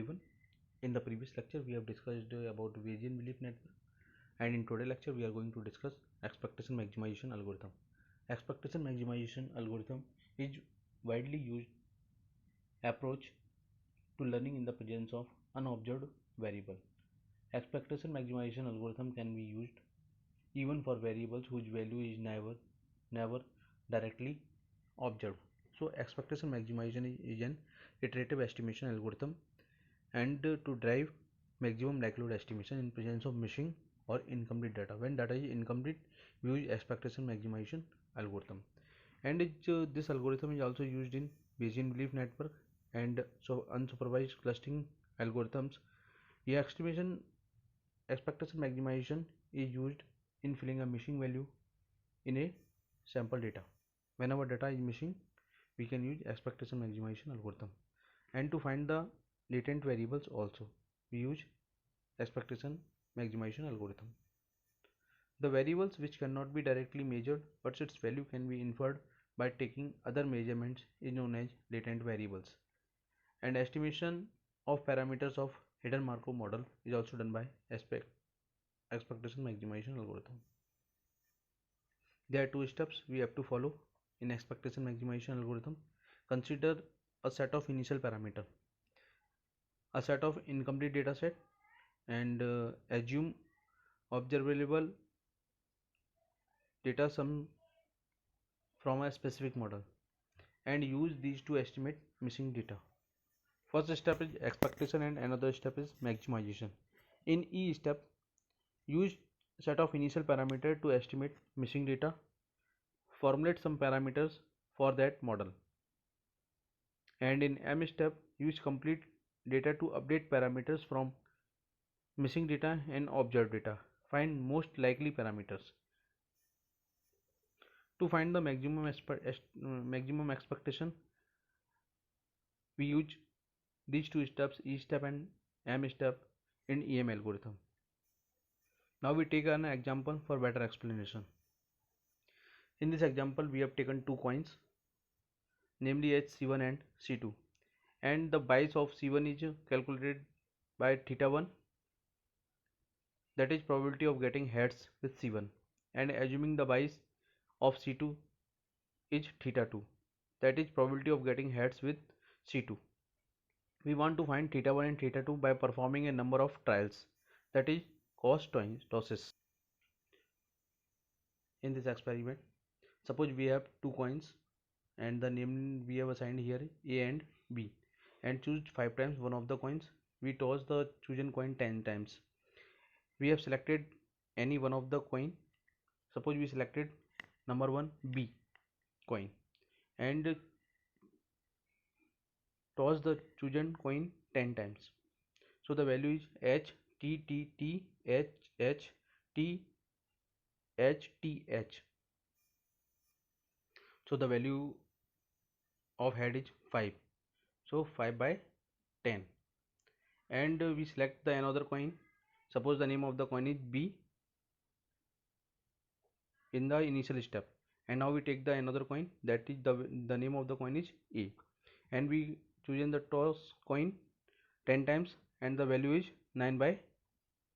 everyone. In the previous lecture we have discussed about Bayesian belief network, and in today's lecture we are going to discuss expectation maximization algorithm. Expectation maximization algorithm is widely used approach to learning in the presence of unobserved variable. Expectation maximization algorithm can be used even for variables whose value is never directly observed. So expectation maximization is an iterative estimation algorithm and to drive maximum likelihood estimation in presence of missing or incomplete data. When data is incomplete, we use expectation maximization algorithm, and this algorithm is also used in Bayesian belief network and so unsupervised clustering algorithms. The expectation maximization is used in filling a missing value in a sample data. Whenever data is missing, we can use expectation maximization algorithm, and to find the latent variables also we use expectation maximization algorithm. The variables which cannot be directly measured but its value can be inferred by taking other measurements is known as latent variables, and estimation of parameters of hidden Markov model is also done by expectation maximization algorithm. There are two steps we have to follow in expectation maximization algorithm. Consider a set of initial parameter, a set of incomplete data set, and assume observable data sum from a specific model and use these to estimate missing data. First step is expectation and another step is maximization. In each step, use set of initial parameter to estimate missing data, formulate some parameters for that model, and in M step, use complete data to update parameters from missing data and observed data. Find most likely parameters. To find the maximum expectation, we use these two steps, E step and M step, in EM algorithm. Now we take an example for better explanation. In this example, we have taken two coins, namely as C1 and C2, and the bias of C1 is calculated by theta 1, that is probability of getting heads with C1, and assuming the bias of C2 is theta 2, that is probability of getting heads with C2. We want to find theta 1 and theta 2 by performing a number of trials, that is cost tosses. In this experiment, suppose we have two coins and the name we have assigned here A and B, and choose 5 times one of the coins. We toss the chosen coin 10 times. We have selected any one of the coin. Suppose we selected number 1 B coin and toss the chosen coin 10 times. So the value is H T T T H H T H T H. So the value of head is 5. So 5 by 10. And we select the another coin. Suppose the name of the coin is B in the initial step, and now we take the another coin, that is the name of the coin is A, and we choose in the toss coin 10 times and the value is 9 by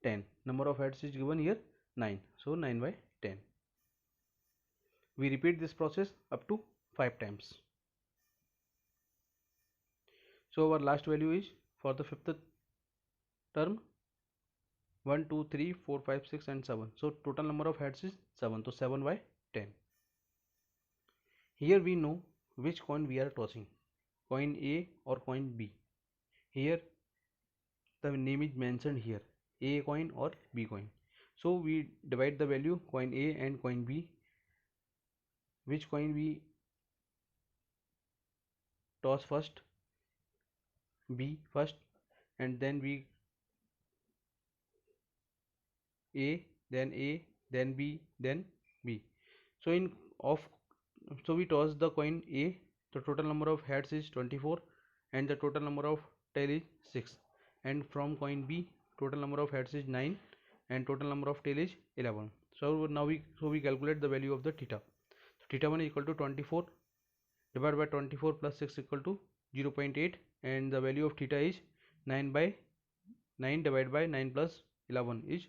10. Number of heads is given here 9, so 9 by 10. We repeat this process up to 5 times. So our last value is for the fifth term 1 2 3 4 5 6 and 7. So total number of heads is 7, so 7 by 10. Here we know which coin we are tossing, coin A or coin B. Here the name is mentioned here, A coin or B coin. So we divide the value coin A and coin B. Which coin we toss first? B first, and then we A, then B, then B. So we toss the coin A. The total number of heads is 24 and the total number of tail is 6, and from coin B total number of heads is 9 and total number of tail is 11. So now we calculate the value of the theta. So theta 1 is equal to 24 divided by 24 plus 6 equal to 0.8, and the value of theta is 9 divided by 9 plus 11 is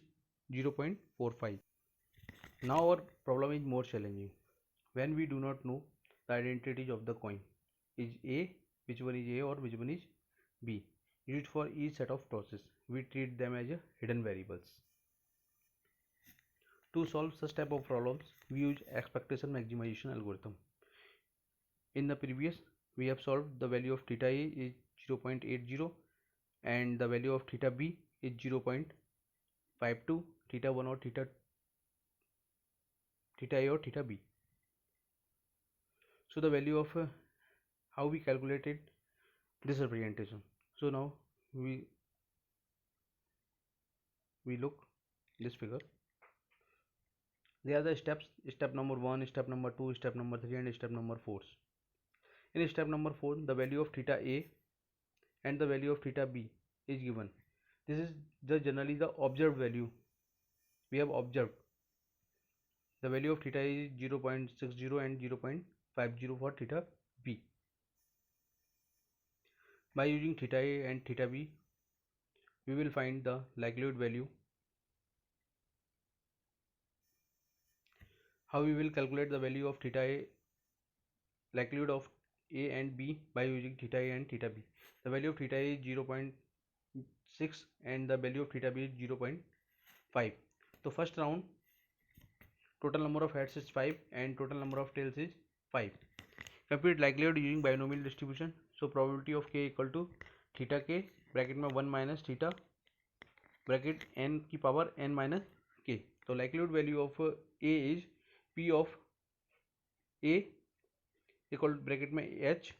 0.45. Now our problem is more challenging. When we do not know the identities of the coin, is A, which one is A or which one is B, used for each set of tosses, we treat them as hidden variables. To solve such type of problems, we use expectation maximization algorithm. In the previous, we have solved the value of theta A is 0.80 and the value of theta B is 0.52, theta 1 or theta A or theta B. So the value of how we calculated this representation. So now we look this figure. There are the steps: step number 1, step number 2, step number 3 and step number 4. In step number 4, the value of theta A and the value of theta B is given. This is generally the observed value. We have observed the value of theta is 0.60 and 0.50 for theta B. By using theta A and theta B, we will find the likelihood value. How we will calculate the value of theta A, likelihood of A and B by using theta A and theta B. The value of theta A is 0.6 and the value of theta B is 0.5. So first round, total number of heads is 5 and total number of tails is 5. Compute likelihood using binomial distribution. So probability of k equal to theta k bracket में 1 minus theta bracket n की power n minus k. So likelihood value of A is P of A equal to bracket में H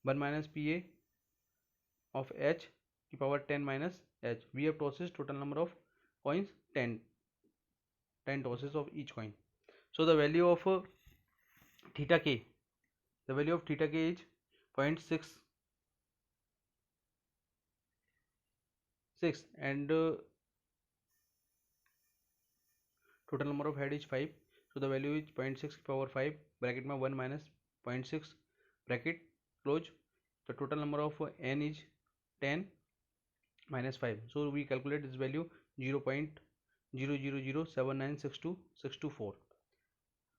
one minus P A of H की power 10 minus H. We have tosses, total number of coins 10 tosses of each coin. So the value of theta k, the value of theta k is 0.66 and total number of head is 5. So the value is 0.6 power 5 bracket में 1 minus 0.6 bracket close. The total number of n is 10 minus 5. So we calculate this value 0.000796264.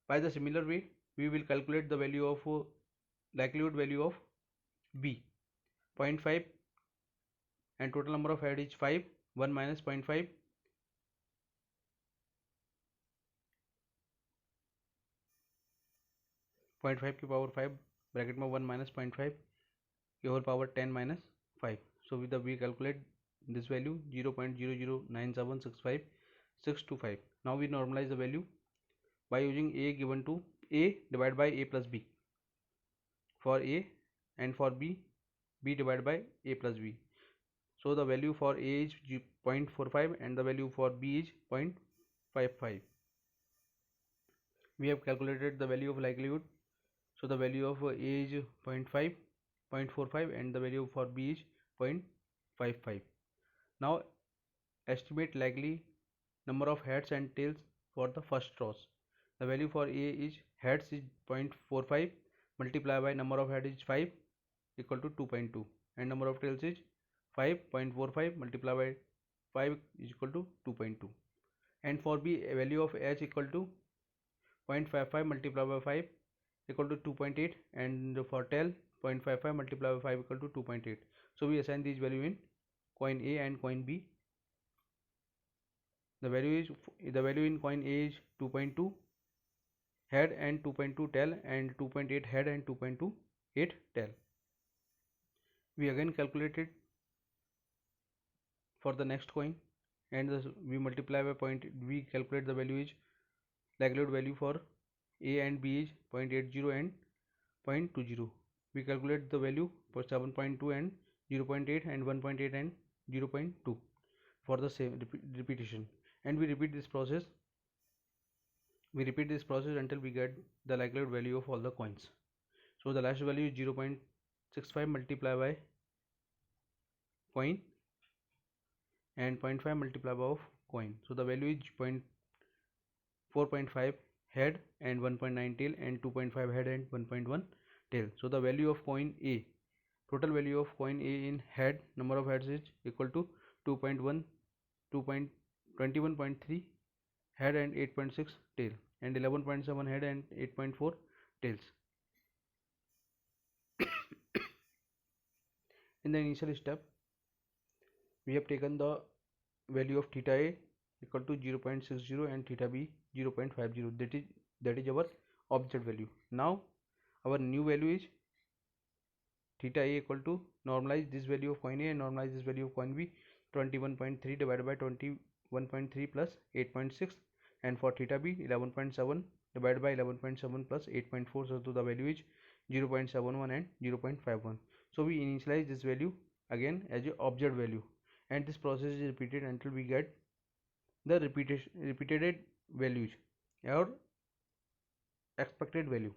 By the similar way, we will calculate the value of likelihood value of B 0.5 and total number of head is 5. 1 minus 0.5 0.5 की power 5 bracket में 1 minus 0.5 की whole power 10 minus 5. So with the we calculate this value 0.009765625. Now we normalize the value by using A given to A divided by A plus B for A and for B divided by A plus B. So the value for A is 0.45 and the value for B is 0.55. We have calculated the value of likelihood. So the value of A is 0.5, 0.45 and the value for B is 0.55. Now estimate likely number of heads and tails for the first toss. The value for A is heads is 0.45 multiplied by number of heads is 5 equal to 2.2 and number of tails is 5.45 multiplied by 5 is equal to 2.2. And for B, a value of H equal to 0.55 multiplied by 5 equal to 2.8 and for tail 0.55 multiplied by 5 equal to 2.8. So we assign these value in coin A and coin B. The value in coin A is 2.2 head and 2.2 tail and 2.8 head and 2.28 tail. We again calculated for the next coin and we multiply by point. We calculate the value is likelihood value for A and B is 0.80 and 0.20. We calculate the value for 7.2 and 0.8 and 1.8 and 0.2 for the same repetition, and we repeat this process. Until we get the likelihood value of all the coins. So the last value is 0.65 multiplied by coin and 0.5 multiplied by of coin. So the value is 4.5 head and 1.9 tail, and 2.5 head and 1.1 tail. So the value of coin A, total value of coin A in head, number of heads is equal to 2.1, 21.3 head and 8.6 tail, and 11.7 head and 8.4 tails. In the initial step, we have taken the value of theta A equal to 0.60 and theta B 0.50. That is our object value. Now our new value is theta A equal to, normalize this value of coin A and normalize this value of coin B, 21.3 divided by 21.3 plus 8.6, and for theta B 11.7 divided by 11.7 plus 8.4, so the value is 0.71 and 0.51. So we initialize this value again as a object value, and this process is repeated until we get the repeated values or expected value.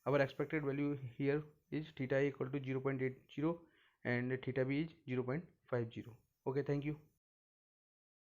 Our expected value here is theta A equal to 0.80 and theta B is 0.50. Okay, thank you.